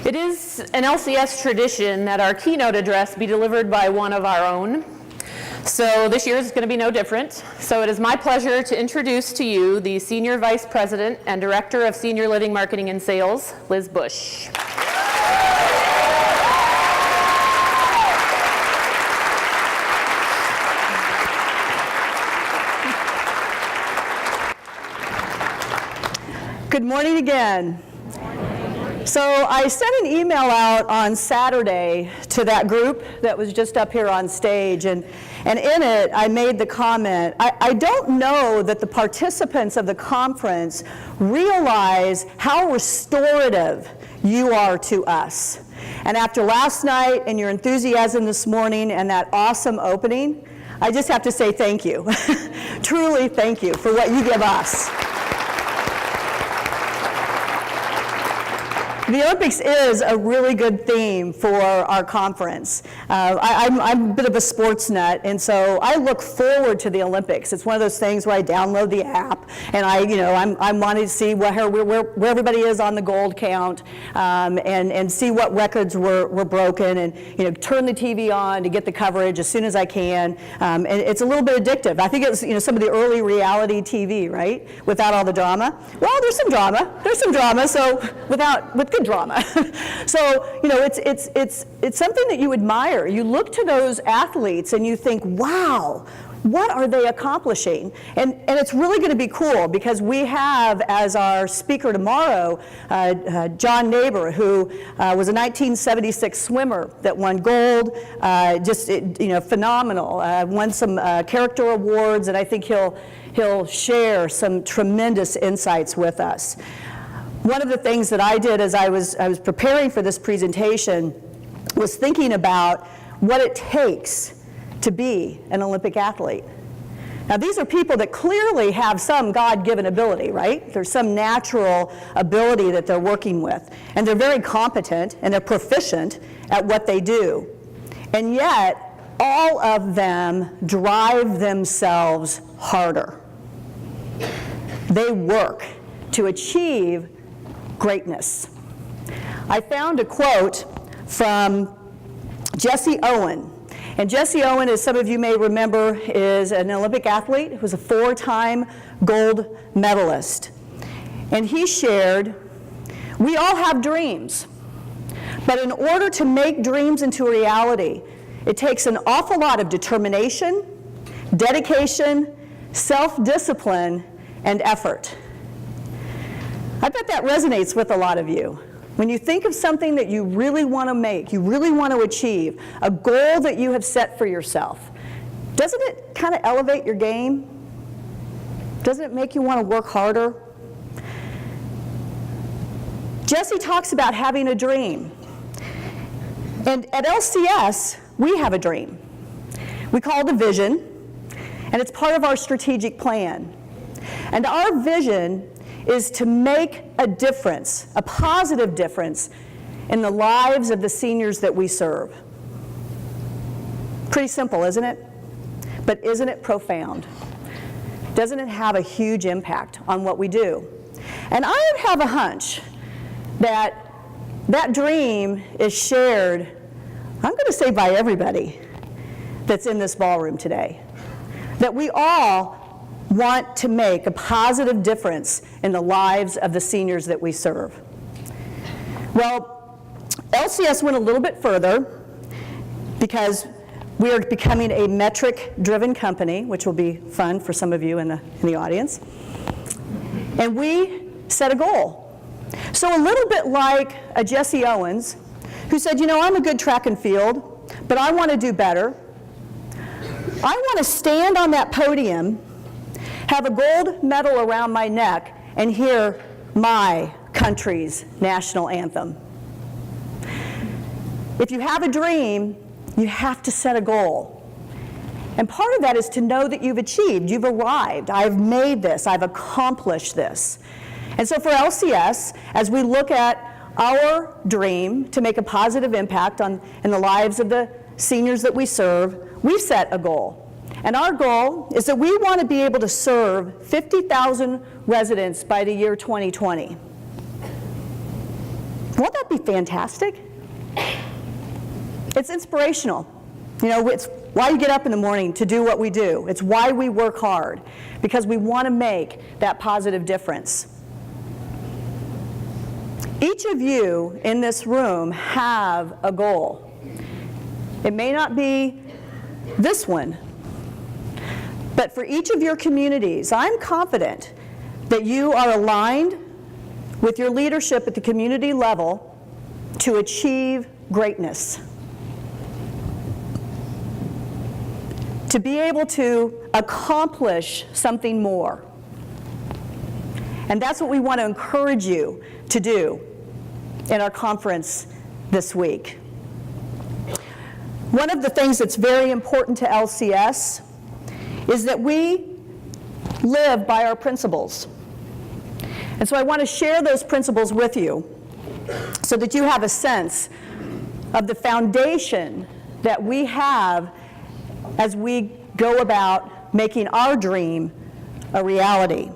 It is an LCS tradition that our keynote address be delivered by one of our own. So this year is going to be no different. So it is my pleasure to introduce to you the Senior Vice President and Director of Senior Living Marketing and Sales, Liz Bush. Good morning again. So I sent an email out on Saturday to that group that was just up here on stage, and in it I made the comment, I don't know that the participants of the conference realize how restorative you are to us. And after last night and your enthusiasm this morning and that awesome opening, I just have to say thank you. Truly thank you for what you give us. The Olympics is a really good theme for our conference. I'm a bit of a sports nut, and so I look forward to the Olympics. It's one of those things where I download the app, and I'm wanting to see where everybody is on the gold count, and see what records were broken, and turn the TV on to get the coverage as soon as I can. And it's a little bit addictive. I think it was some of the early reality TV, right? Without all the drama. Well, there's some drama. There's some drama. So with good drama. So, it's something that you admire. You look to those athletes and you think, wow, what are they accomplishing? And it's really going to be cool because we have as our speaker tomorrow, John Neighbor, who was a 1976 swimmer that won gold, phenomenal, won some character awards, and I think he'll share some tremendous insights with us. One of the things that I did as I was preparing for this presentation was thinking about what it takes to be an Olympic athlete. Now, these are people that clearly have some God-given ability, right? There's some natural ability that they're working with, and they're very competent and they're proficient at what they do. And yet, all of them drive themselves harder. They work to achieve greatness. I found a quote from Jesse Owen. And Jesse Owen, as some of you may remember, is an Olympic athlete who was a 4-time gold medalist. And he shared, "We all have dreams, but in order to make dreams into a reality, it takes an awful lot of determination, dedication, self-discipline, and effort." I bet that resonates with a lot of you. When you think of something that you really want to make, you really want to achieve, a goal that you have set for yourself, doesn't it kind of elevate your game? Doesn't it make you want to work harder? Jesse talks about having a dream. And at LCS, we have a dream. We call it a vision, and it's part of our strategic plan. And our vision is to make a difference, a positive difference, in the lives of the seniors that we serve. Pretty simple, isn't it? But isn't it profound? Doesn't it have a huge impact on what we do? And I have a hunch that that dream is shared, I'm going to say by everybody that's in this ballroom today. That we all want to make a positive difference in the lives of the seniors that we serve. Well, LCS went a little bit further because we are becoming a metric-driven company, which will be fun for some of you in the audience. And we set a goal. So a little bit like a Jesse Owens, who said, I'm a good track and field, but I want to do better. I want to stand on that podium, have a gold medal around my neck, and hear my country's national anthem. If you have a dream, you have to set a goal. And part of that is to know that you've achieved, you've arrived, I've made this, I've accomplished this. And so for LCS, as we look at our dream to make a positive impact in the lives of the seniors that we serve, we set a goal. And our goal is that we want to be able to serve 50,000 residents by the year 2020. Won't that be fantastic? It's inspirational. You know, it's why you get up in the morning to do what we do. It's why we work hard, because we want to make that positive difference. Each of you in this room have a goal. It may not be this one, but for each of your communities, I'm confident that you are aligned with your leadership at the community level to achieve greatness. To be able to accomplish something more. And that's what we want to encourage you to do in our conference this week. One of the things that's very important to LCS is that we live by our principles. And so I want to share those principles with you so that you have a sense of the foundation that we have as we go about making our dream a reality.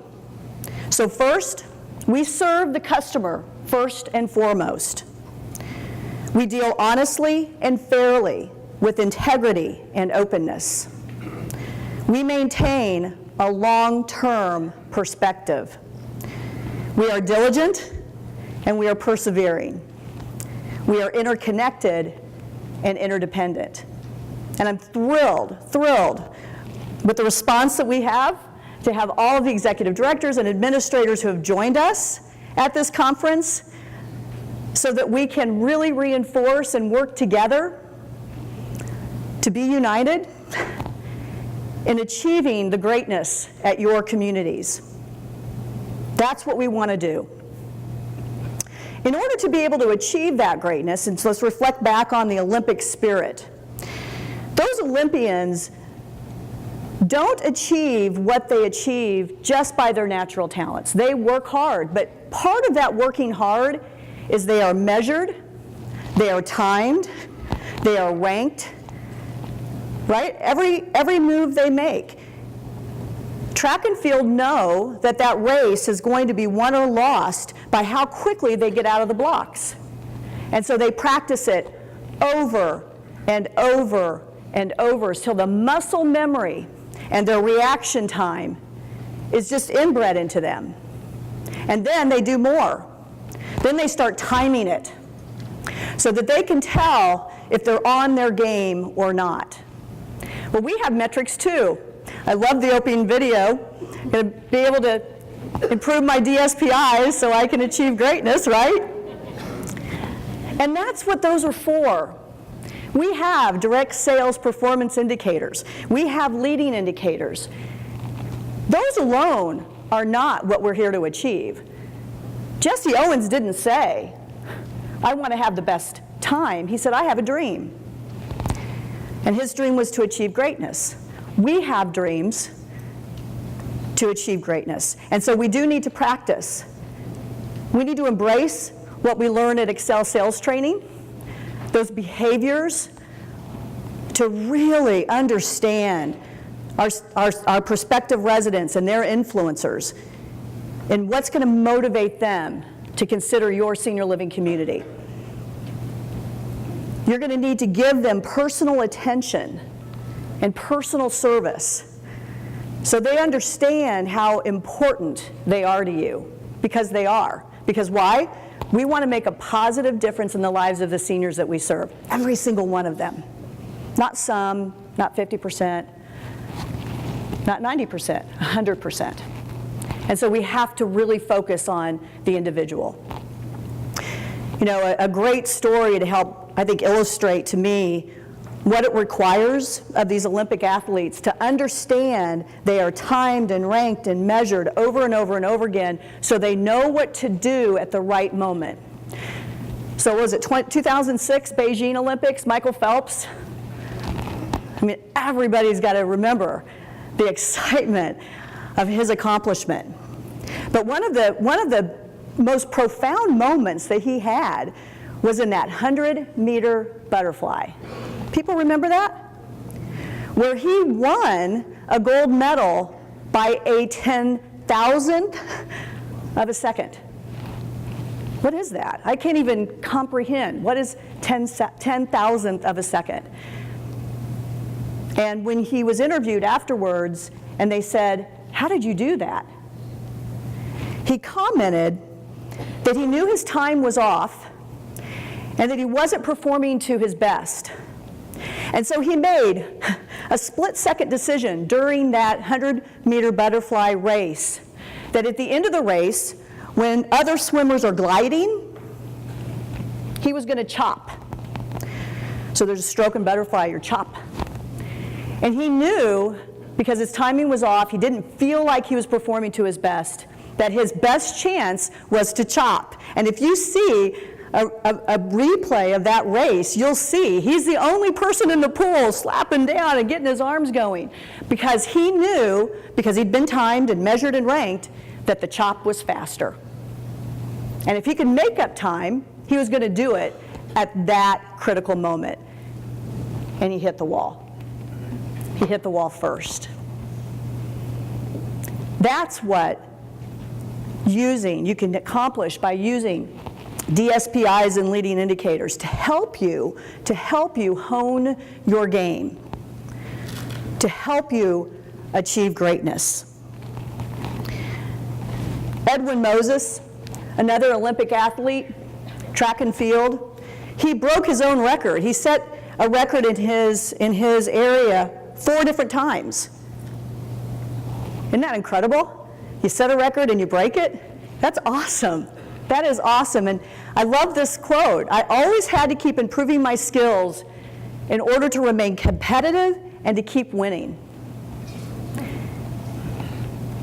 So first, we serve the customer first and foremost. We deal honestly and fairly with integrity and openness. We maintain a long-term perspective. We are diligent and we are persevering. We are interconnected and interdependent. And I'm thrilled with the response that we have to have all of the executive directors and administrators who have joined us at this conference so that we can really reinforce and work together to be united in achieving the greatness at your communities. That's what we want to do. In order to be able to achieve that greatness, and so let's reflect back on the Olympic spirit. Those Olympians don't achieve what they achieve just by their natural talents. They work hard, but part of that working hard is they are measured, they are timed, they are ranked, right? Every move they make. Track and field know that that race is going to be won or lost by how quickly they get out of the blocks. And so they practice it over and over and over till the muscle memory and their reaction time is just inbred into them. And then they do more. Then they start timing it so that they can tell if they're on their game or not. Well, we have metrics too. I love the opening video. I'm going to be able to improve my DSPIs so I can achieve greatness, right? And that's what those are for. We have direct sales performance indicators. We have leading indicators. Those alone are not what we're here to achieve. Jesse Owens didn't say, I want to have the best time. He said, I have a dream. And his dream was to achieve greatness. We have dreams to achieve greatness. And so we do need to practice. We need to embrace what we learn at Excel sales training, those behaviors, to really understand our prospective residents and their influencers and what's going to motivate them to consider your senior living community. You're going to need to give them personal attention and personal service so they understand how important they are to you, because they are. Because why? We want to make a positive difference in the lives of the seniors that we serve, every single one of them. Not some, not 50%, not 90%, 100%. And so we have to really focus on the individual. You know, a great story to help, I think, illustrate to me what it requires of these Olympic athletes to understand they are timed and ranked and measured over and over and over again so they know what to do at the right moment. So was it 2006 Beijing Olympics, Michael Phelps? I mean, everybody's got to remember the excitement of his accomplishment. But one of the most profound moments that he had was in that 100-meter butterfly. People remember that? Where he won a gold medal by a 10,000th of a second. What is that? I can't even comprehend. What is 10,000th of a second? And when he was interviewed afterwards, and they said, "How did you do that?" He commented that he knew his time was off and that he wasn't performing to his best. And so he made a split-second decision during that 100-meter butterfly race that at the end of the race, when other swimmers are gliding, he was going to chop. So there's a stroke in butterfly, you chop. And he knew, because his timing was off, he didn't feel like he was performing to his best, that his best chance was to chop. And if you see a replay of that race, you'll see he's the only person in the pool slapping down and getting his arms going, because he knew, because he'd been timed and measured and ranked, that the chop was faster. And if he could make up time, he was going to do it at that critical moment. And he hit the wall. He hit the wall first. That's what you can accomplish by using DSPIs and leading indicators to help you hone your game, to help you achieve greatness. Edwin Moses, another Olympic athlete, track and field, he broke his own record. He set a record in his area 4 different times. Isn't that incredible? You set a record and you break it? That's awesome. That is awesome. And I love this quote. I always had to keep improving my skills in order to remain competitive and to keep winning.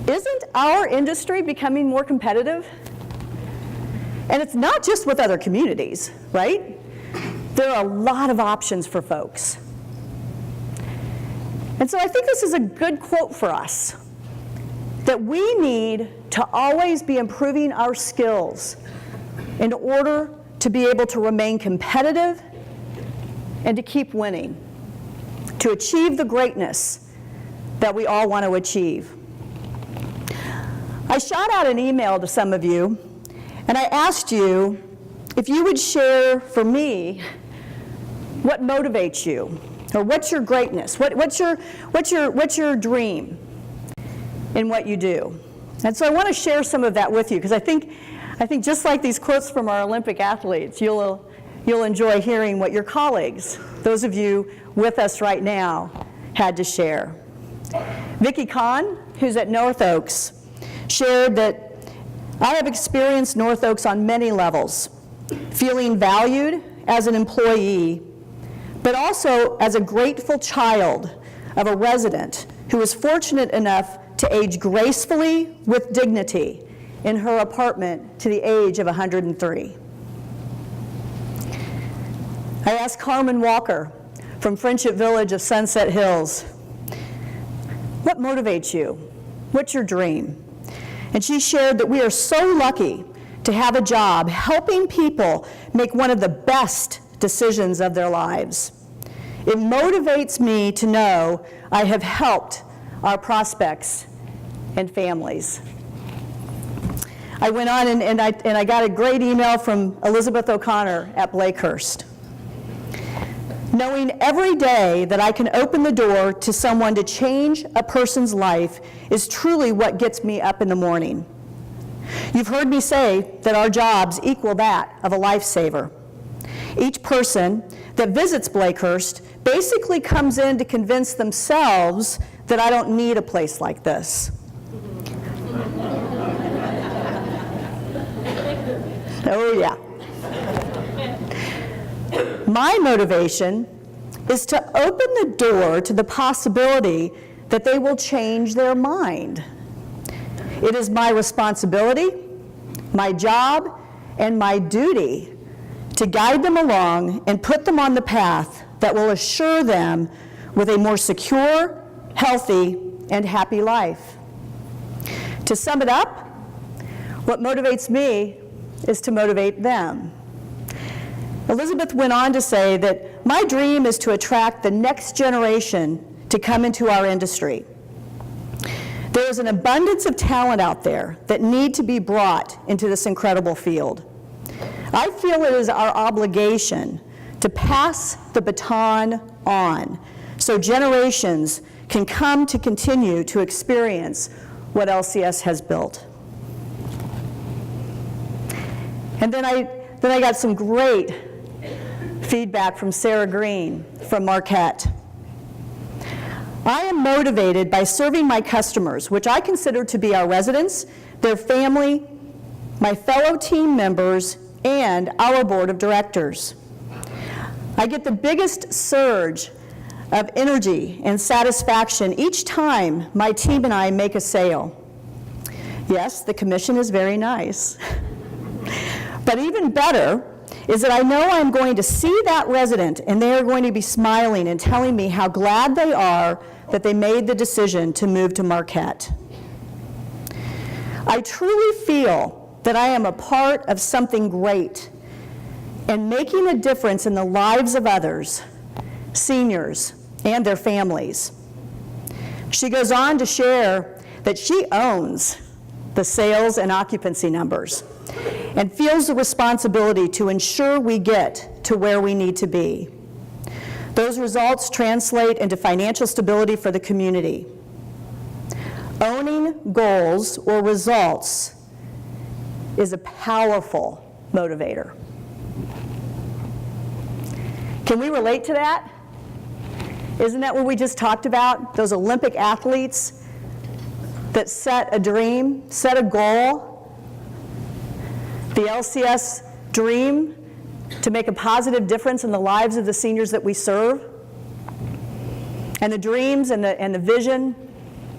Isn't our industry becoming more competitive? And it's not just with other communities, right? There are a lot of options for folks. And so I think this is a good quote for us, that we need to always be improving our skills in order to be able to remain competitive and to keep winning, to achieve the greatness that we all want to achieve. I shot out an email to some of you, and I asked you if you would share for me what motivates you, or what's your greatness, what's your dream in what you do. And so I want to share some of that with you, because I think just like these quotes from our Olympic athletes, you'll enjoy hearing what your colleagues, those of you with us right now, had to share. Vicki Kahn, who's at North Oaks, shared that I have experienced North Oaks on many levels, feeling valued as an employee, but also as a grateful child of a resident who was fortunate enough to age gracefully with dignity in her apartment to the age of 103. I asked Carmen Walker from Friendship Village of Sunset Hills, what motivates you? What's your dream? And she shared that we are so lucky to have a job helping people make one of the best decisions of their lives. It motivates me to know I have helped our prospects and families. I went on and I got a great email from Elizabeth O'Connor at Blakehurst. Knowing every day that I can open the door to someone to change a person's life is truly what gets me up in the morning. You've heard me say that our jobs equal that of a lifesaver. Each person that visits Blakehurst basically comes in to convince themselves that I don't need a place like this. Oh yeah. My motivation is to open the door to the possibility that they will change their mind. It is my responsibility, my job, and my duty to guide them along and put them on the path that will assure them with a more secure, healthy, and happy life. To sum it up, what motivates me is to motivate them. Elizabeth went on to say that my dream is to attract the next generation to come into our industry. There is an abundance of talent out there that need to be brought into this incredible field. I feel it is our obligation to pass the baton on so generations can come to continue to experience what LCS has built. And then I got some great feedback from Sarah Green from Marquette. I am motivated by serving my customers, which I consider to be our residents, their family, my fellow team members, and our board of directors. I get the biggest surge of energy and satisfaction each time my team and I make a sale. Yes, the commission is very nice. But even better is that I know I'm going to see that resident and they are going to be smiling and telling me how glad they are that they made the decision to move to Marquette. I truly feel that I am a part of something great and making a difference in the lives of others, seniors, and their families. She goes on to share that she owns the sales and occupancy numbers and feels the responsibility to ensure we get to where we need to be. Those results translate into financial stability for the community. Owning goals or results is a powerful motivator. Can we relate to that? Isn't that what we just talked about? Those Olympic athletes that set a dream, set a goal. The LCS dream to make a positive difference in the lives of the seniors that we serve. And the dreams and the vision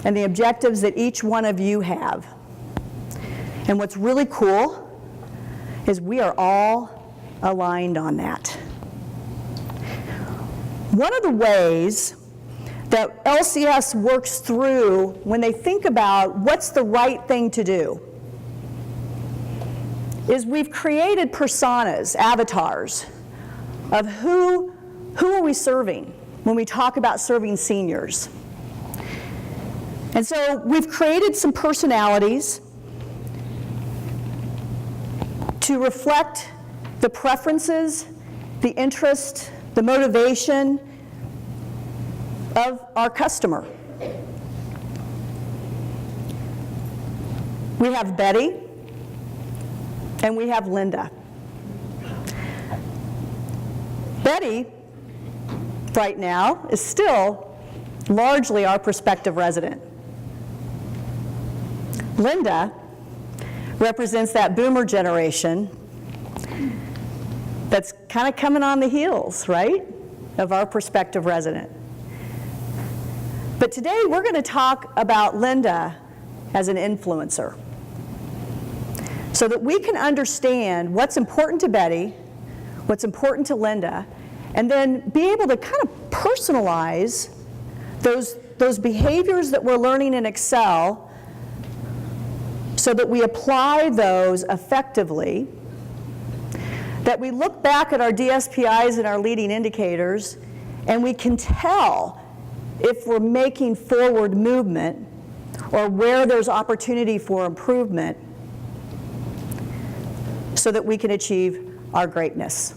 and the objectives that each one of you have. And what's really cool is we are all aligned on that. One of the ways that LCS works through when they think about what's the right thing to do is we've created personas, avatars, of who are we serving when we talk about serving seniors. And so we've created some personalities to reflect the preferences, the interest, the motivation of our customer. We have Betty, and we have Linda. Betty, right now, is still largely our prospective resident. Linda represents that boomer generation that's kind of coming on the heels, right, of our prospective resident. But today we're going to talk about Linda as an influencer, so that we can understand what's important to Betty, what's important to Linda, and then be able to kind of personalize those behaviors that we're learning in Excel so that we apply those effectively, that we look back at our DSPIs and our leading indicators, and we can tell if we're making forward movement or where there's opportunity for improvement, so that we can achieve our greatness.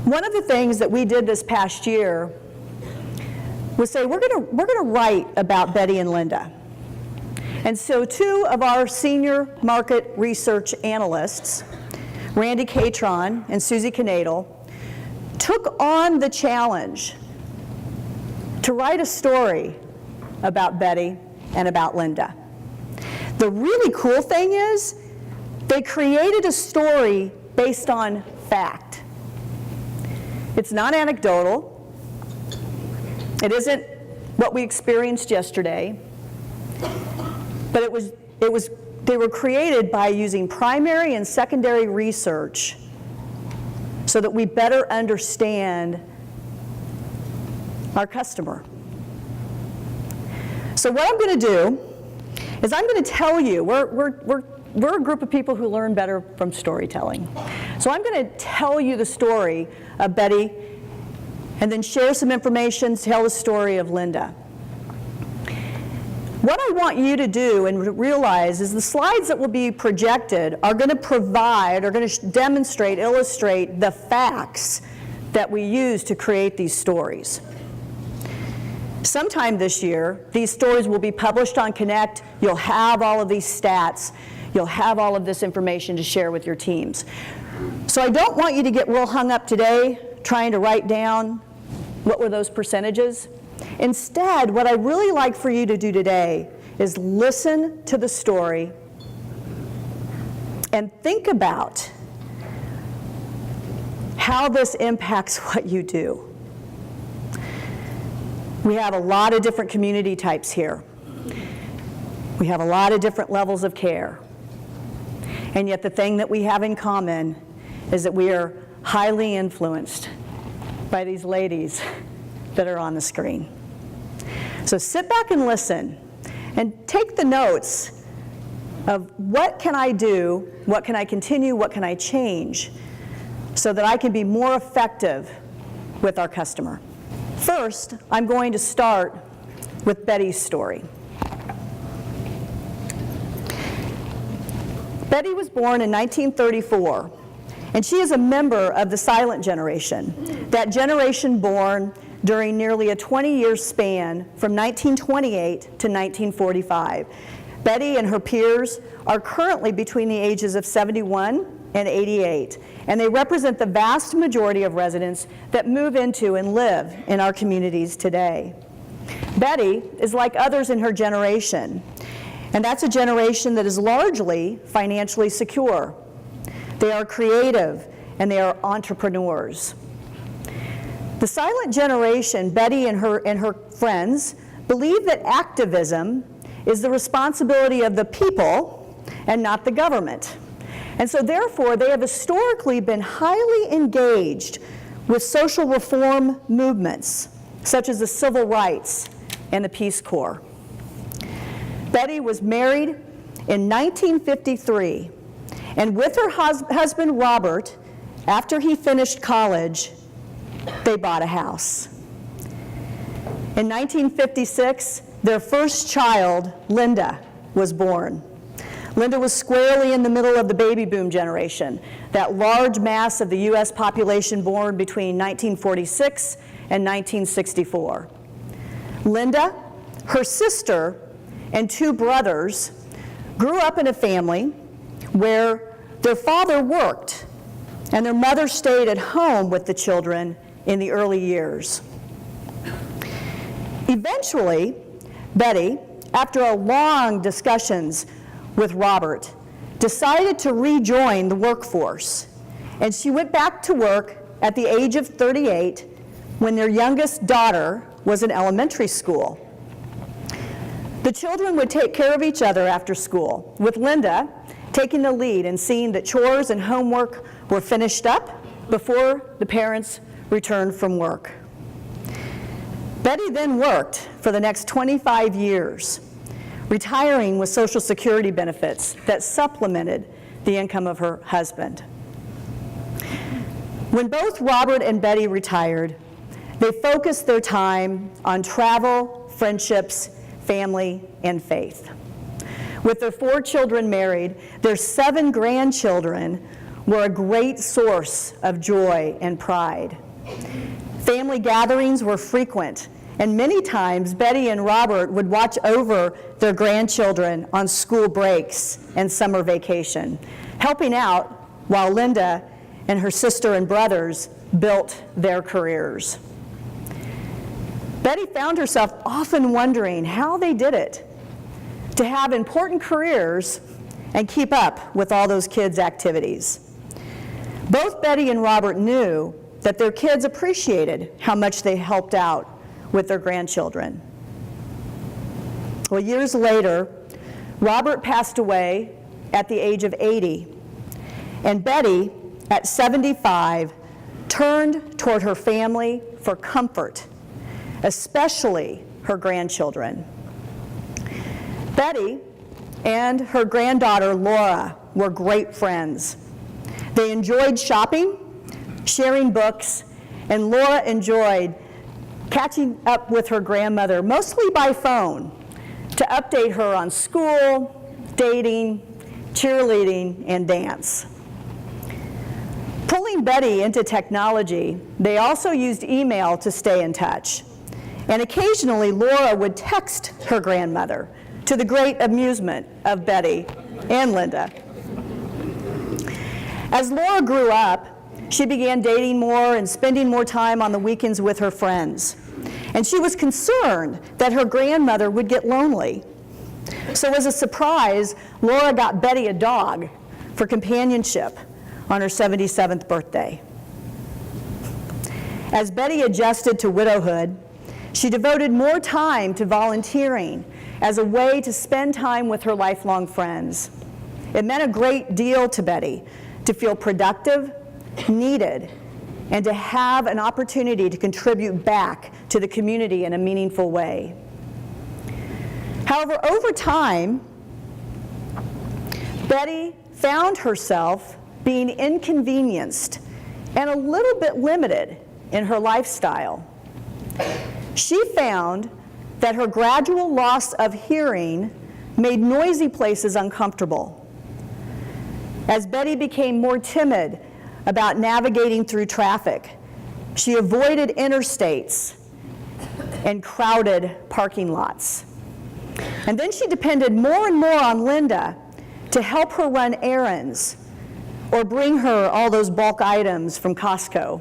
One of the things that we did this past year was say we're going to write about Betty and Linda. And so two of our senior market research analysts, Randy Catron and Susie Knaedel, took on the challenge to write a story about Betty and about Linda. The really cool thing is they created a story based on fact. It's not anecdotal. It isn't what we experienced yesterday. But they were created by using primary and secondary research so that we better understand our customer. So what I'm going to do is I'm going to tell you, we're a group of people who learn better from storytelling. So I'm going to tell you the story of Betty and then share some information, tell the story of Linda. What I want you to do and realize is the slides that will be projected are going to demonstrate, illustrate the facts that we use to create these stories. Sometime this year, these stories will be published on Connect. You'll have all of these stats. You'll have all of this information to share with your teams. So I don't want you to get real hung up today trying to write down what were those percentages. Instead, what I'd really like for you to do today is listen to the story and think about how this impacts what you do. We have a lot of different community types here. We have a lot of different levels of care. And yet the thing that we have in common is that we are highly influenced by these ladies that are on the screen. So sit back and listen and take the notes of what can I do, what can I continue, what can I change so that I can be more effective with our customer. First, I'm going to start with Betty's story. Betty was born in 1934, and she is a member of the silent generation, that generation born during nearly a 20-year span from 1928 to 1945. Betty and her peers are currently between the ages of 71 and 88, and they represent the vast majority of residents that move into and live in our communities today. Betty is like others in her generation, and that's a generation that is largely financially secure. They are creative, and they are entrepreneurs. The silent generation, Betty and her friends, believe that activism is the responsibility of the people and not the government. And so therefore, they have historically been highly engaged with social reform movements, such as the civil rights and the Peace Corps. Betty was married in 1953, and with her husband, Robert, after he finished college, they bought a house. In 1956, their first child, Linda, was born. Linda was squarely in the middle of the baby boom generation, that large mass of the U.S. population born between 1946 and 1964. Linda, her sister, and two brothers grew up in a family where their father worked and their mother stayed at home with the children in the early years. Eventually, Betty, after long discussions with Robert, decided to rejoin the workforce, and she went back to work at the age of 38 when their youngest daughter was in elementary school. The children would take care of each other after school, with Linda taking the lead and seeing that chores and homework were finished up before the parents returned from work. Betty then worked for the next 25 years, retiring with Social Security benefits that supplemented the income of her husband. When both Robert and Betty retired, they focused their time on travel, friendships, family, and faith. With their 4 children married, their 7 grandchildren were a great source of joy and pride. Family gatherings were frequent, and many times Betty and Robert would watch over their grandchildren on school breaks and summer vacation, helping out while Linda and her sister and brothers built their careers. Betty found herself often wondering how they did it to have important careers and keep up with all those kids' activities. Both Betty and Robert knew that their kids appreciated how much they helped out with their grandchildren. Well, years later, Robert passed away at the age of 80, and Betty, at 75, turned toward her family for comfort, especially her grandchildren. Betty and her granddaughter Laura were great friends. They enjoyed shopping, sharing books, and Laura enjoyed catching up with her grandmother, mostly by phone, to to update her on school, dating, cheerleading, and dance. Pulling Betty into technology, they also used email to stay in touch. And occasionally, Laura would text her grandmother, to the great amusement of Betty and Linda. As Laura grew up, she began dating more and spending more time on the weekends with her friends. And she was concerned that her grandmother would get lonely. So as a surprise, Laura got Betty a dog for companionship on her 77th birthday. As Betty adjusted to widowhood, she devoted more time to volunteering as a way to spend time with her lifelong friends. It meant a great deal to Betty to feel productive, needed, and to have an opportunity to contribute back to the community in a meaningful way. However, over time, Betty found herself being inconvenienced and a little bit limited in her lifestyle. She found that her gradual loss of hearing made noisy places uncomfortable. As Betty became more timid about navigating through traffic, she avoided interstates and crowded parking lots. And then she depended more and more on Linda to help her run errands or bring her all those bulk items from Costco.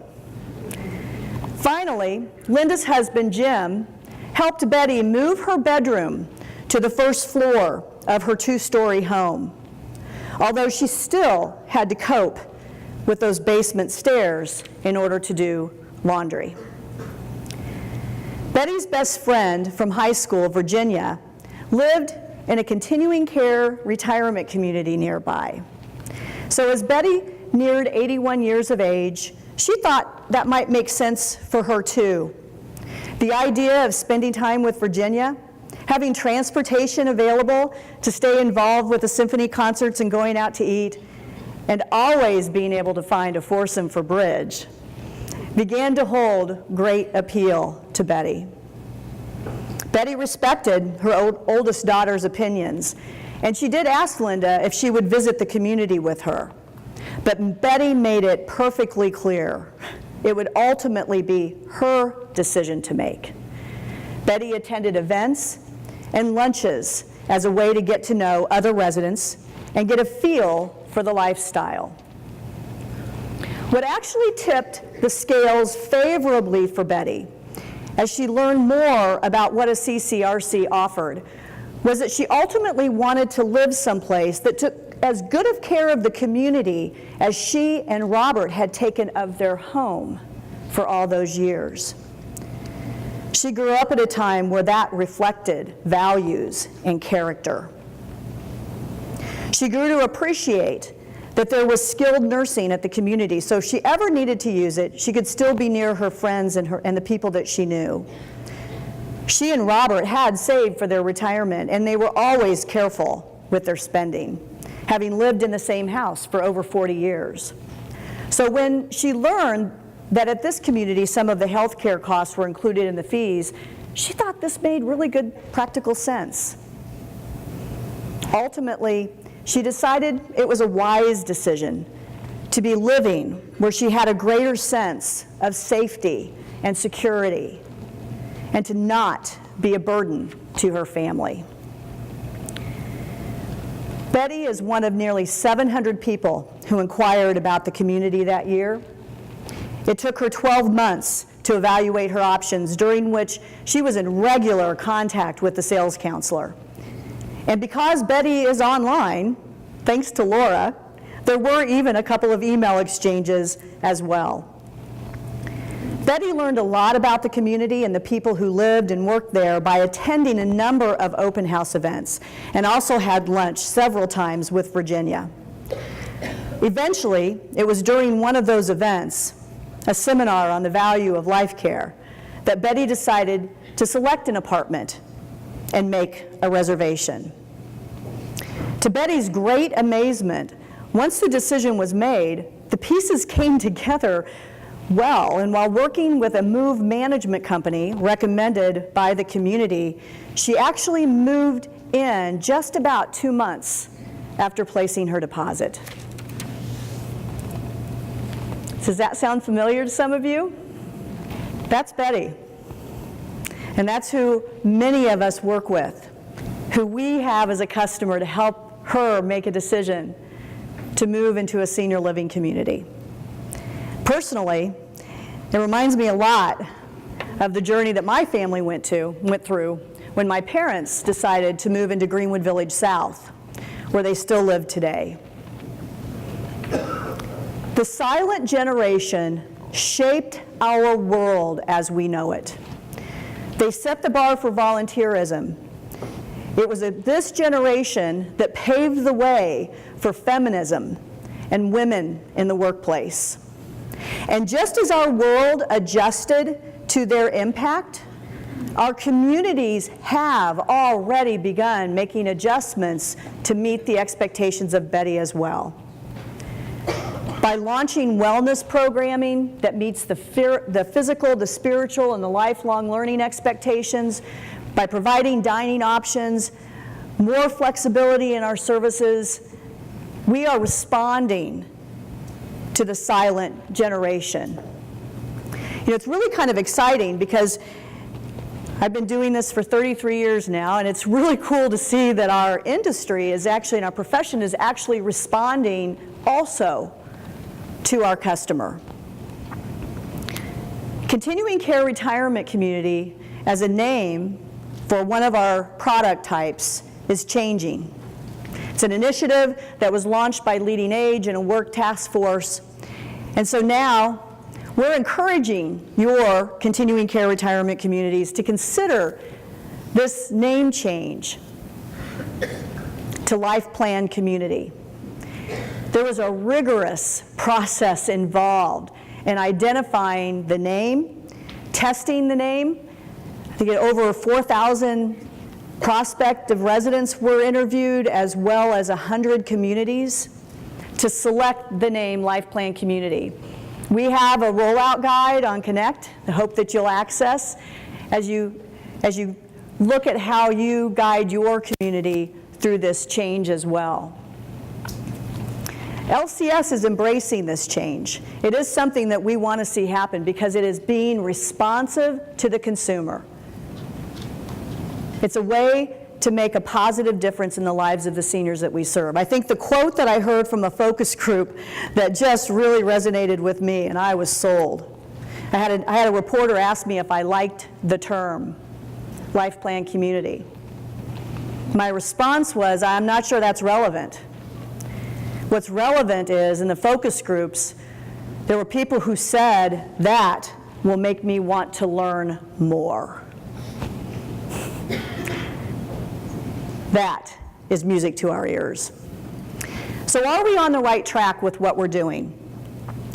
Finally, Linda's husband, Jim, helped Betty move her bedroom to the first floor of her 2-story home, although she still had to cope with those basement stairs in order to do laundry. Betty's best friend from high school, Virginia, lived in a continuing care retirement community nearby. So as Betty neared 81 years of age, she thought that might make sense for her too. The idea of spending time with Virginia, having transportation available to stay involved with the symphony concerts and going out to eat, and always being able to find a foursome for bridge, began to hold great appeal to Betty. Betty respected her oldest daughter's opinions, and she did ask Linda if she would visit the community with her. But Betty made it perfectly clear it would ultimately be her decision to make. Betty attended events and lunches as a way to get to know other residents and get a feel for the lifestyle. What actually tipped the scales favorably for Betty, as she learned more about what a CCRC offered, was that she ultimately wanted to live someplace that took as good of care of the community as she and Robert had taken of their home for all those years. She grew up at a time where that reflected values and character. She grew to appreciate that there was skilled nursing at the community, so if she ever needed to use it, she could still be near her friends and the people that she knew. She and Robert had saved for their retirement, and they were always careful with their spending, having lived in the same house for over 40 years. So when she learned that at this community some of the health care costs were included in the fees, she thought this made really good practical sense. Ultimately, she decided it was a wise decision to be living where she had a greater sense of safety and security, and to not be a burden to her family. Betty is one of nearly 700 people who inquired about the community that year. It took her 12 months to evaluate her options, during which she was in regular contact with the sales counselor. And because Betty is online, thanks to Laura, there were even a couple of email exchanges as well. Betty learned a lot about the community and the people who lived and worked there by attending a number of open house events, and also had lunch several times with Virginia. Eventually, it was during one of those events, a seminar on the value of life care, that Betty decided to select an apartment and make a reservation. To Betty's great amazement, once the decision was made, the pieces came together well, and while working with a move management company recommended by the community, she actually moved in just about 2 months after placing her deposit. Does that sound familiar to some of you? That's Betty. And that's who many of us work with, who we have as a customer to help her make a decision to move into a senior living community. Personally, it reminds me a lot of the journey that my family went through when my parents decided to move into Greenwood Village South, where they still live today. The silent generation shaped our world as we know it. They set the bar for volunteerism. It was this generation that paved the way for feminism and women in the workplace. And just as our world adjusted to their impact, our communities have already begun making adjustments to meet the expectations of Betty as well. By launching wellness programming that meets the physical, the spiritual, and the lifelong learning expectations, by providing dining options, more flexibility in our services, we are responding to the silent generation. You know, it's really kind of exciting because I've been doing this for 33 years now, and it's really cool to see that our industry is actually, and our profession is actually responding also to our customer. Continuing Care Retirement Community as a name for one of our product types is changing. It's an initiative that was launched by Leading Age and a work task force. And so now we're encouraging your continuing care retirement communities to consider this name change to Life Plan Community. There was a rigorous process involved in identifying the name, testing the name. I think over 4,000 prospective residents were interviewed, as well as 100 communities, to select the name Life Plan Community. We have a rollout guide on Connect, I hope that you'll access as you look at how you guide your community through this change as well. LCS is embracing this change. It is something that we want to see happen because it is being responsive to the consumer. It's a way to make a positive difference in the lives of the seniors that we serve. I think the quote that I heard from a focus group that just really resonated with me, and I was sold. I had a reporter ask me if I liked the term Life Plan Community. My response was, I'm not sure that's relevant. What's relevant is, in the focus groups, there were people who said, that will make me want to learn more. That is music to our ears. So are we on the right track with what we're doing?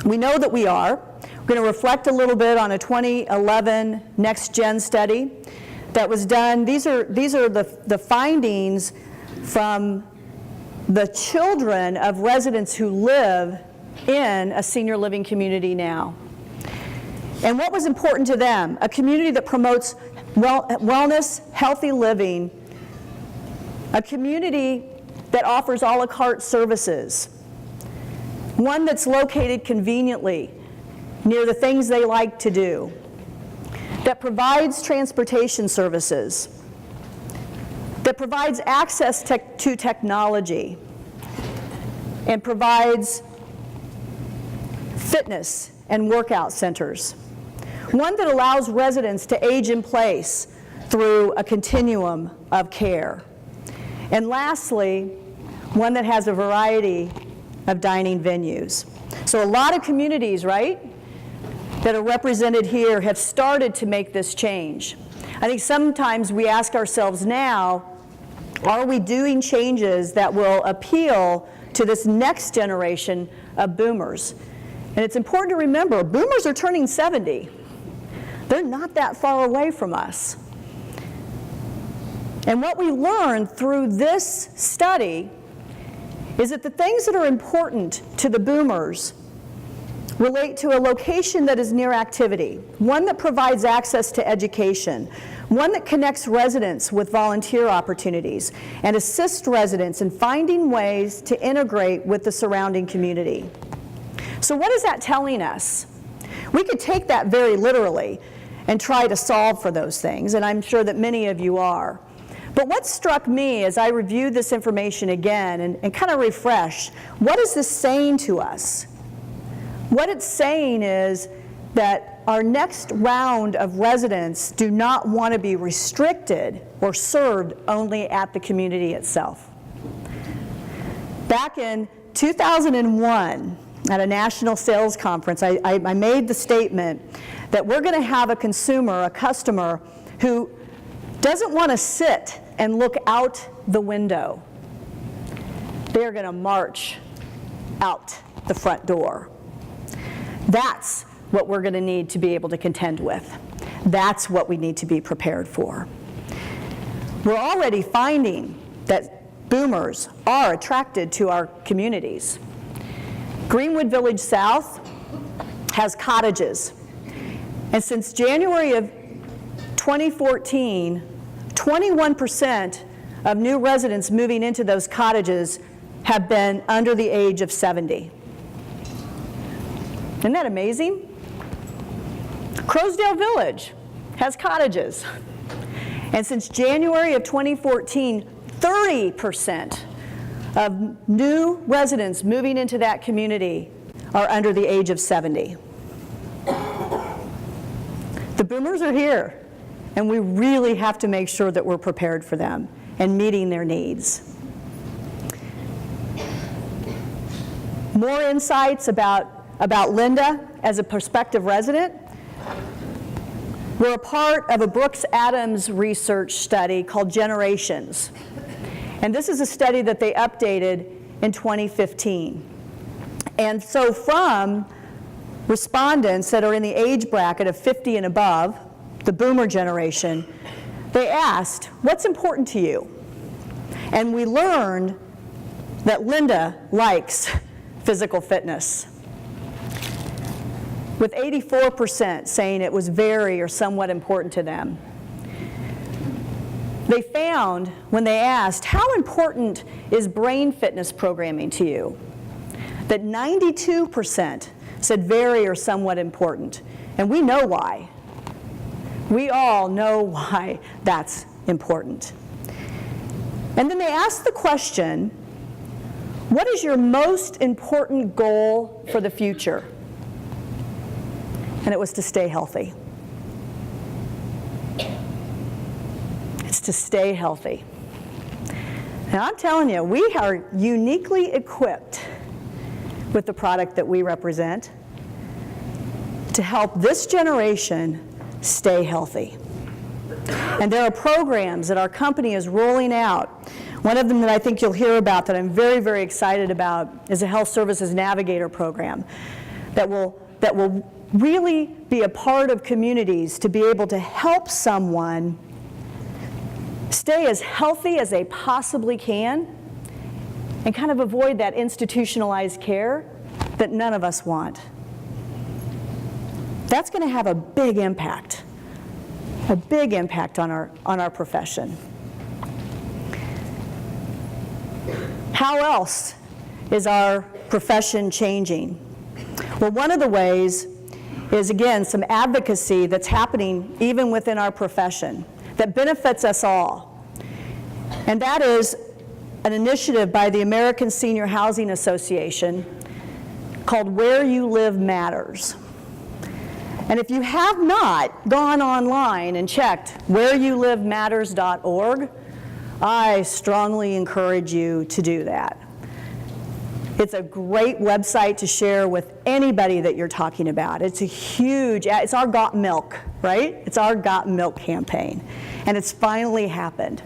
We know that we are. We're going to reflect a little bit on a 2011 Next Gen study that was done. These are the findings from the children of residents who live in a senior living community now. And what was important to them? A community that promotes wellness, healthy living, a community that offers a la carte services, one that's located conveniently near the things they like to do, that provides transportation services, that provides access to technology, and provides fitness and workout centers. One that allows residents to age in place through a continuum of care. And lastly, one that has a variety of dining venues. So a lot of communities, right, that are represented here have started to make this change. I think sometimes we ask ourselves now, are we doing changes that will appeal to this next generation of boomers? And it's important to remember, boomers are turning 70. They're not that far away from us. And what we learned through this study is that the things that are important to the boomers relate to a location that is near activity, one that provides access to education, one that connects residents with volunteer opportunities, and assists residents in finding ways to integrate with the surrounding community. So what is that telling us? We could take that very literally and try to solve for those things, and I'm sure that many of you are. But what struck me as I reviewed this information again and kind of refreshed, what is this saying to us? What it's saying is that our next round of residents do not want to be restricted or served only at the community itself. Back in 2001, at a national sales conference, I made the statement that we're going to have a consumer, a customer, who doesn't want to sit and look out the window. They're going to march out the front door. That's what we're going to need to be able to contend with. That's what we need to be prepared for. We're already finding that boomers are attracted to our communities. Greenwood Village South has cottages. And since January of 2014, 21% of new residents moving into those cottages have been under the age of 70. Isn't that amazing? Crowsdale Village has cottages. And since January of 2014, 30% of new residents moving into that community are under the age of 70. The boomers are here, and we really have to make sure that we're prepared for them and meeting their needs. More insights about Linda as a prospective resident. We're a part of a Brooks Adams research study called Generations. And this is a study that they updated in 2015. And so from respondents that are in the age bracket of 50 and above, the boomer generation, they asked, what's important to you? And we learned that Linda likes physical fitness, with 84% saying it was very or somewhat important to them. They found, when they asked, how important is brain fitness programming to you, that 92% said very or somewhat important. And we know why. We all know why that's important. And then they asked the question, what is your most important goal for the future? And it was to stay healthy. It's to stay healthy. Now I'm telling you, we are uniquely equipped with the product that we represent to help this generation stay healthy. And there are programs that our company is rolling out. One of them that I think you'll hear about that I'm very, very excited about is a Health Services Navigator program that will really be a part of communities to be able to help someone stay as healthy as they possibly can and kind of avoid that institutionalized care that none of us want. That's going to have a big impact on our profession. How else is our profession changing? Well, one of the ways is, again, some advocacy that's happening even within our profession that benefits us all. And that is an initiative by the American Senior Housing Association called Where You Live Matters. And if you have not gone online and checked whereyouLiveMatters.org, I strongly encourage you to do that. It's a great website to share with anybody that you're talking about. It's it's our Got Milk, right? It's our Got Milk campaign. And it's finally happened.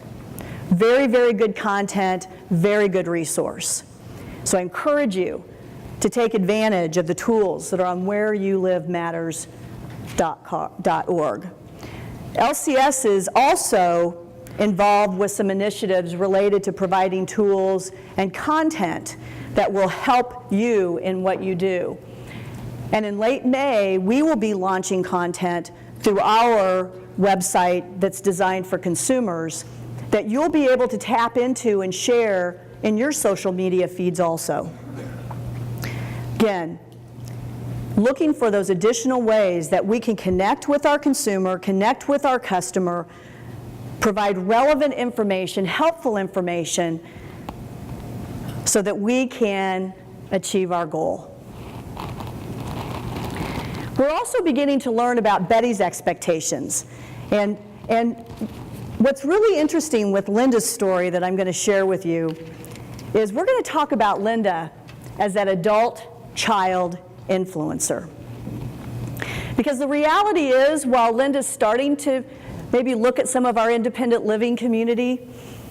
Very, very good content, very good resource. So I encourage you to take advantage of the tools that are on whereyouliveMatters.org. LCS is also involved with some initiatives related to providing tools and content that will help you in what you do. And in late May, we will be launching content through our website that's designed for consumers that you'll be able to tap into and share in your social media feeds also. Again, looking for those additional ways that we can connect with our consumer, connect with our customer, provide relevant information, helpful information, so that we can achieve our goal. We're also beginning to learn about Betty's expectations. And what's really interesting with Linda's story that I'm going to share with you is we're going to talk about Linda as that adult-child influencer. Because the reality is, while Linda's starting to maybe look at some of our independent living community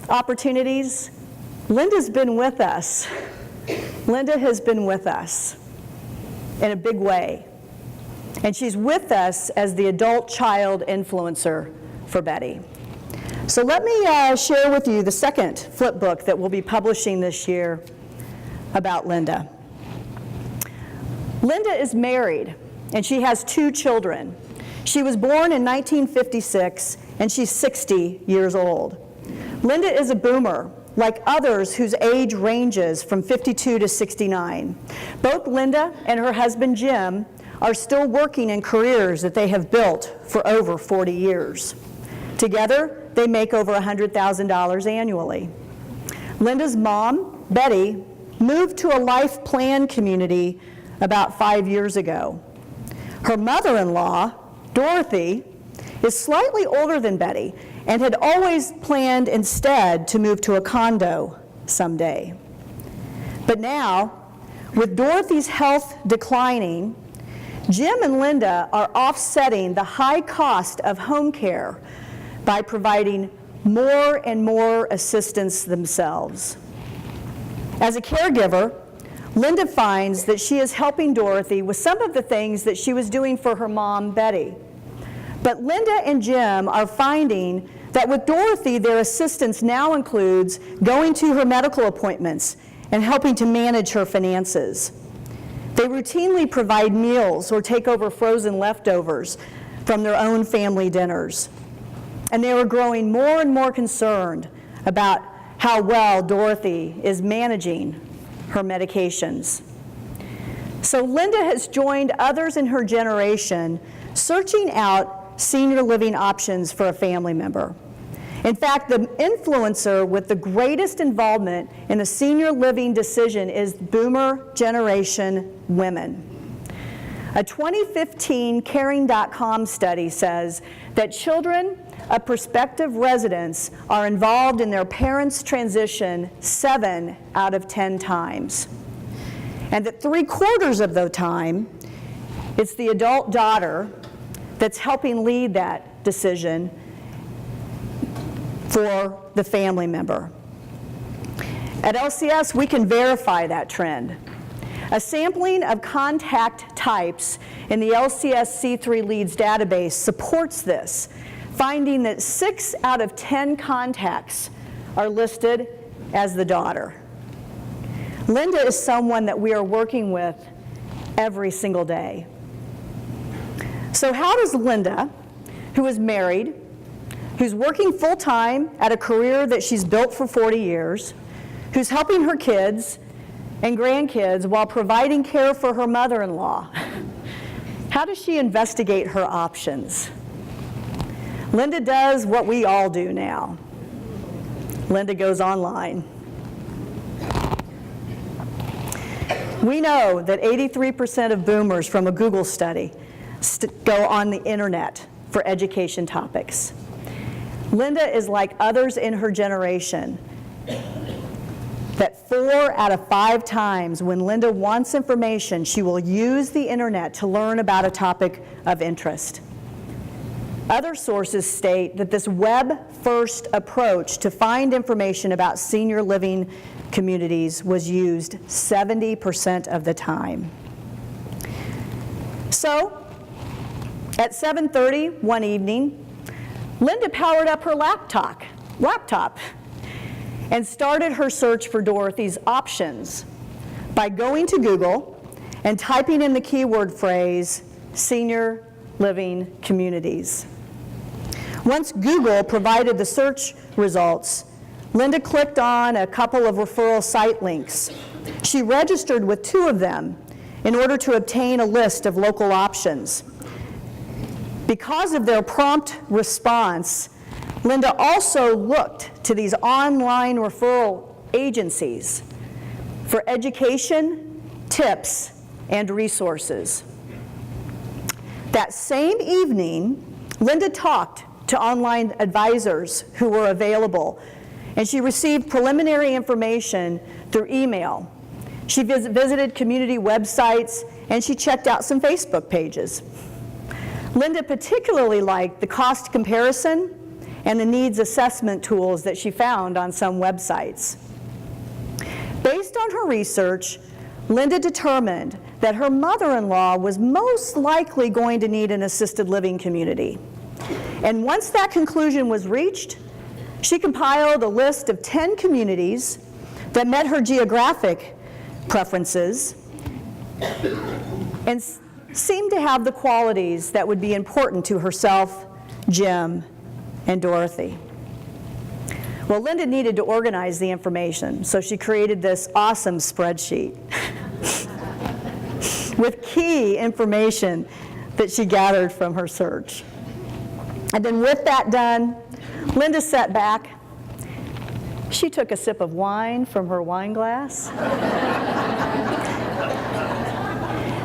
opportunities, Linda's been with us. Linda has been with us in a big way. And she's with us as the adult-child influencer for Betty. So let me share with you the second flip book that we'll be publishing this year about Linda. Linda is married, and she has 2 children. She was born in 1956, and she's 60 years old. Linda is a boomer, like others whose age ranges from 52 to 69. Both Linda and her husband Jim are still working in careers that they have built for over 40 years. Together, they make over $100,000 annually. Linda's mom, Betty, moved to a life plan community about 5 years ago. Her mother-in-law, Dorothy, is slightly older than Betty and had always planned instead to move to a condo someday. But now, with Dorothy's health declining, Jim and Linda are offsetting the high cost of home care by providing more and more assistance themselves. As a caregiver, Linda finds that she is helping Dorothy with some of the things that she was doing for her mom, Betty. But Linda and Jim are finding that with Dorothy, their assistance now includes going to her medical appointments and helping to manage her finances. They routinely provide meals or take over frozen leftovers from their own family dinners. And they are growing more and more concerned about how well Dorothy is managing her medications. So Linda has joined others in her generation searching out senior living options for a family member. In fact, the influencer with the greatest involvement in the senior living decision is boomer generation women. A 2015 Caring.com study says that children of prospective residents are involved in their parents' transition 7 out of 10 times. And that 3/4 of the time, it's the adult daughter that's helping lead that decision for the family member. At LCS, we can verify that trend. A sampling of contact types in the LCS C3 Leads database supports this, finding that 6 out of 10 contacts are listed as the daughter. Linda is someone that we are working with every single day. So how does Linda, who is married, who's working full-time at a career that she's built for 40 years, who's helping her kids and grandkids while providing care for her mother-in-law, how does she investigate her options? Linda does what we all do now. Linda goes online. We know that 83% of boomers from a Google study go on the internet for education topics. Linda is like others in her generation, that 4 out of 5 times when Linda wants information, she will use the internet to learn about a topic of interest. Other sources state that this web-first approach to find information about senior living communities was used 70% of the time. So, at 7:30 one evening, Linda powered up her laptop and started her search for Dorothy's options by going to Google and typing in the keyword phrase, senior living communities. Once Google provided the search results, Linda clicked on a couple of referral site links. She registered with 2 of them in order to obtain a list of local options. Because of their prompt response, Linda also looked to these online referral agencies for education, tips, and resources. That same evening, Linda talked to online advisors who were available, and she received preliminary information through email. She visited community websites, and she checked out some Facebook pages. Linda particularly liked the cost comparison and the needs assessment tools that she found on some websites. Based on her research, Linda determined that her mother-in-law was most likely going to need an assisted living community. And once that conclusion was reached, she compiled a list of 10 communities that met her geographic preferences and seemed to have the qualities that would be important to herself, Jim, and Dorothy. Well, Linda needed to organize the information, so she created this awesome spreadsheet with key information that she gathered from her search. And then with that done, Linda sat back. She took a sip of wine from her wine glass.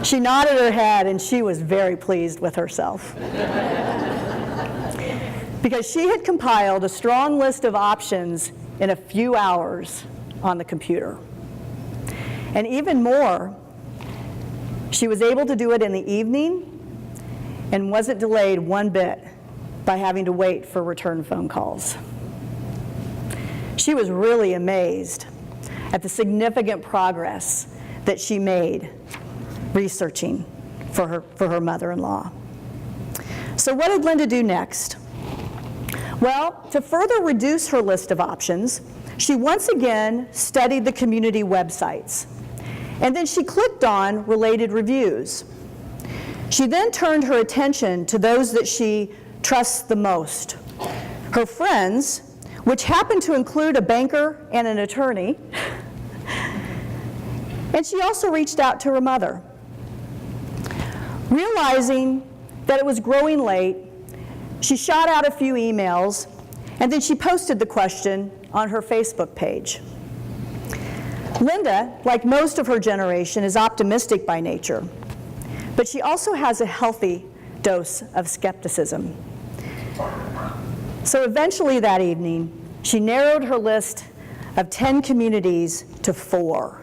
She nodded her head, and she was very pleased with herself. Because she had compiled a strong list of options in a few hours on the computer. And even more, she was able to do it in the evening and wasn't delayed one bit by having to wait for return phone calls. She was really amazed at the significant progress that she made researching for her mother-in-law. So what did Linda do next? Well, to further reduce her list of options, she once again studied the community websites, and then she clicked on related reviews. She then turned her attention to those that she trusts the most, her friends, which happened to include a banker and an attorney, and she also reached out to her mother. Realizing that it was growing late, she shot out a few emails, and then she posted the question on her Facebook page. Linda, like most of her generation, is optimistic by nature, but she also has a healthy dose of skepticism. So eventually that evening, she narrowed her list of 10 communities to 4.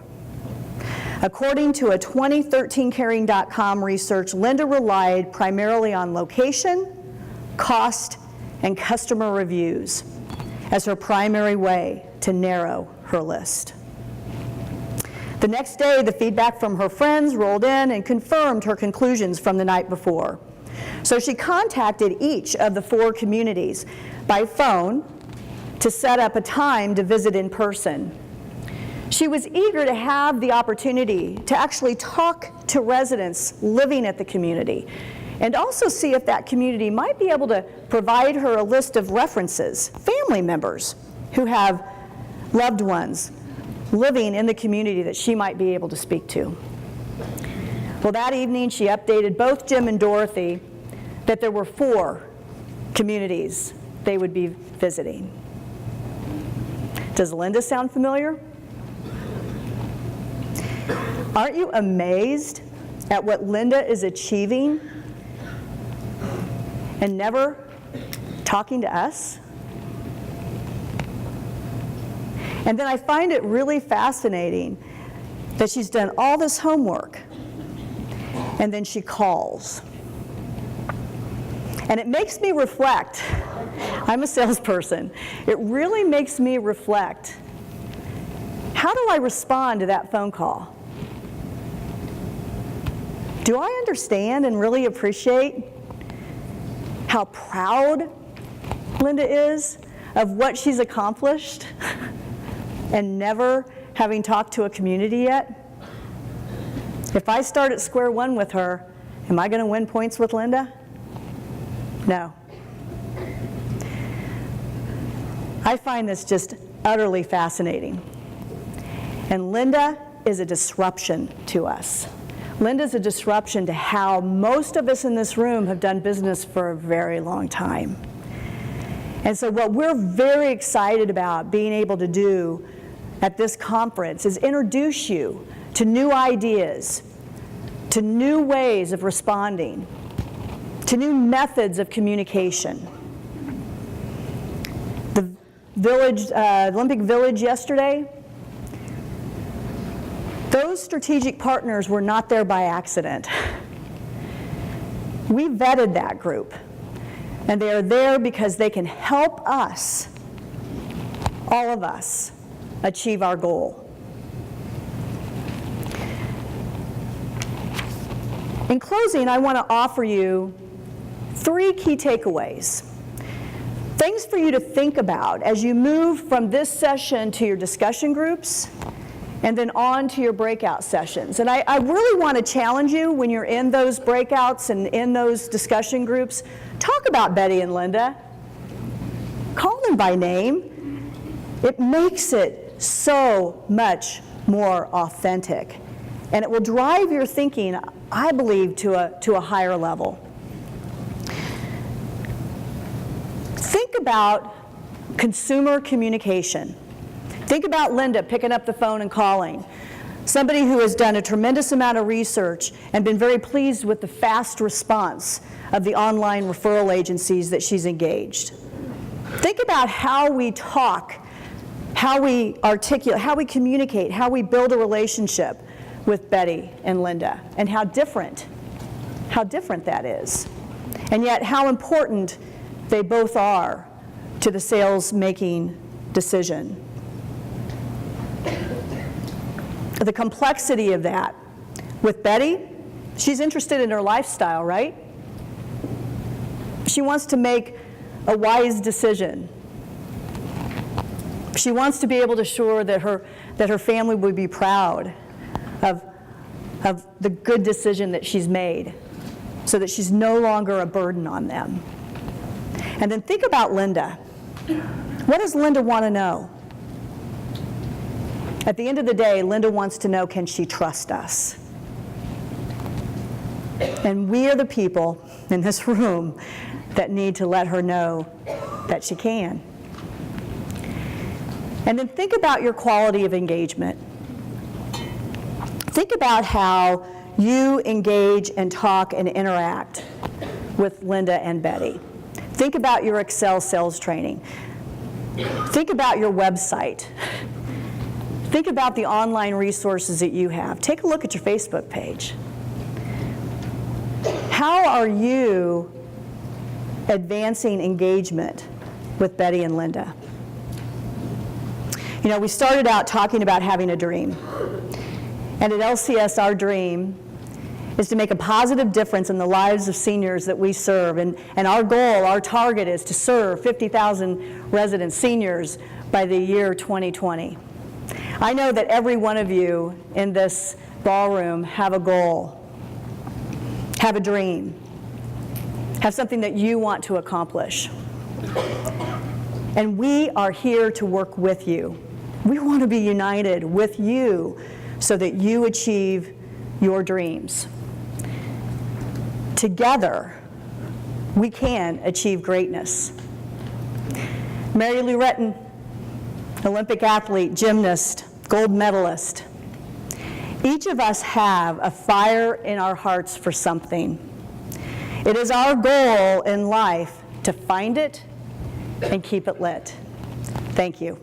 According to a 2013 Caring.com research, Linda relied primarily on location, cost, and customer reviews as her primary way to narrow her list. The next day, the feedback from her friends rolled in and confirmed her conclusions from the night before. So she contacted each of the 4 communities by phone to set up a time to visit in person. She was eager to have the opportunity to actually talk to residents living at the community and also see if that community might be able to provide her a list of references, family members who have loved ones living in the community that she might be able to speak to. Well, that evening she updated both Jim and Dorothy that there were 4 communities they would be visiting. Does Linda sound familiar? Aren't you amazed at what Linda is achieving and never talking to us? And then I find it really fascinating that she's done all this homework and then she calls. And it makes me reflect. I'm a salesperson. It really makes me reflect. How do I respond to that phone call? Do I understand and really appreciate how proud Linda is of what she's accomplished and never having talked to a community yet? If I start at square one with her, am I going to win points with Linda? No. I find this just utterly fascinating. And Linda is a disruption to us. Linda's a disruption to how most of us in this room have done business for a very long time. And so what we're very excited about being able to do at this conference is introduce you to new ideas, to new ways of responding, to new methods of communication. The Olympic Village yesterday, those strategic partners were not there by accident. We vetted that group, and they are there because they can help us, all of us, achieve our goal. In closing, I want to offer you 3 key takeaways. Things for you to think about as you move from this session to your discussion groups and then on to your breakout sessions. And I really want to challenge you when you're in those breakouts and in those discussion groups, talk about Betty and Linda. Call them by name. It makes it so much more authentic. And it will drive your thinking, I believe, to a higher level. Think about consumer communication. Think about Linda picking up the phone and calling. Somebody who has done a tremendous amount of research and been very pleased with the fast response of the online referral agencies that she's engaged. Think about how we talk, how we articulate, how we communicate, how we build a relationship with Betty and Linda, and how different that is. And yet how important they both are to the sales-making decision. The complexity of that. With Betty, she's interested in her lifestyle, right? She wants to make a wise decision. She wants to be able to assure that her family would be proud of the good decision that she's made, so that she's no longer a burden on them. And then think about Linda. What does Linda want to know? At the end of the day, Linda wants to know, can she trust us? And we are the people in this room that need to let her know that she can. And then think about your quality of engagement. Think about how you engage and talk and interact with Linda and Betty. Think about your Excel sales training. Think about your website. Think about the online resources that you have. Take a look at your Facebook page. How are you advancing engagement with Betty and Linda? You know, we started out talking about having a dream. And at LCS, our dream is to make a positive difference in the lives of seniors that we serve. And our goal, our target is to serve 50,000 resident seniors by the year 2020. I know that every one of you in this ballroom have a goal, have a dream, have something that you want to accomplish. And we are here to work with you. We want to be united with you so that you achieve your dreams. Together, we can achieve greatness. Mary Lou Retton, Olympic athlete, gymnast, gold medalist. Each of us have a fire in our hearts for something. It is our goal in life to find it and keep it lit. Thank you.